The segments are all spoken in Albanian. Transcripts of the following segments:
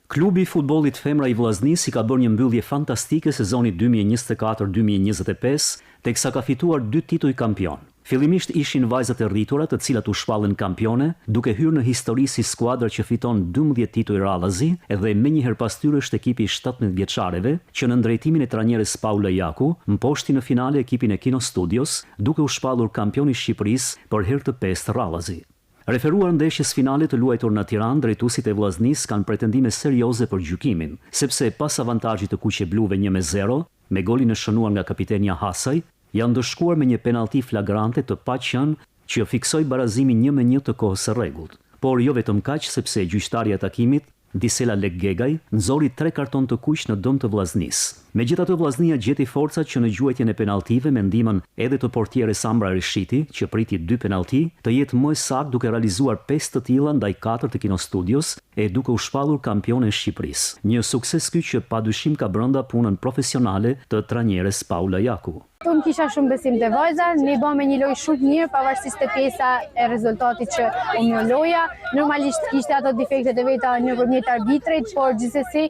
Klubi i futbollit femra i Vllaznisë ka bërë një mbyllje fantastike sezonit 2024-2025, teksa ka fituar 2 tituj kampion. Fillimisht ishin vajzat e rritura të cilat u shpallën kampione, duke hyrë në histori si skuadër që fiton 12 tituj radhazi, edhe menjëherë pas tyre është ekipi i 17 vjeçareve, që në drejtimin e trajneres Paula Jaku, mposhti në finale ekipin e Kino Studios, duke u shpallur kampion i Shqipërisë për herë të 5 radhazi. Referuar ndeshjes finale të luajtur në Tiranë, drejtuesit e Vllaznisë kanë pretendime serioze për gjykimin, sepse pas avantazhit të kuqe-bluve 1-0, me golin e shënuar nga kapitenja Hasaj, janë ndëshkuar me një penalti flagrante të paqen që fiksoi barazimin 1-1 të kohës së rregullt. Por jo vetëm kaq, sepse gjyqtarja e takimit, Disela Lekgegaj, nxori 3 karton të kuq në dëm të Vllaznisë. Megjithatë, Vllaznia gjeti forcat që në gjuajtjen e penaltive me ndihmën edhe të portieres Sambra Rishiti, që priti 2 penalti, të jetë më saktë duke realizuar 5 të tilla ndaj 4 të Kino Studios e duke u shpallur kampione e Shqipërisë. Një sukses ky që padyshim ka brenda punën profesionale të trajneres Paula Jaku. Unë kisha shumë besim te vajza, ne bëmë një lojë shumë mirë pavarësisht të pjesa e rezultatit që u një loja. Normalisht kishte ato defektet e veta nëpërmjet arbitrit, por gjithsesi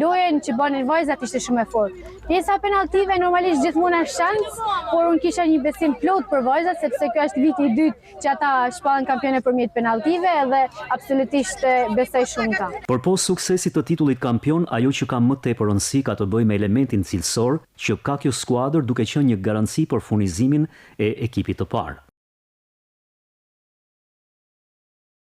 lojën që bënin vajzat ishte shumë e fortë. Pjesa penaltive normalisht gjithmonë është shans, por unë kisha një besim plot për vajzat sepse ky është viti i dytë që ata shpallen kampione përmjet penaltive dhe absolutisht besoj shumë ta. Por pas suksesit të titullit kampion, ajo që ka më tepër rëndësi ka të bëjë me elementin cilësor që ka kjo skuadër, duke qenë një garanci për furnizimin e ekipit të parë.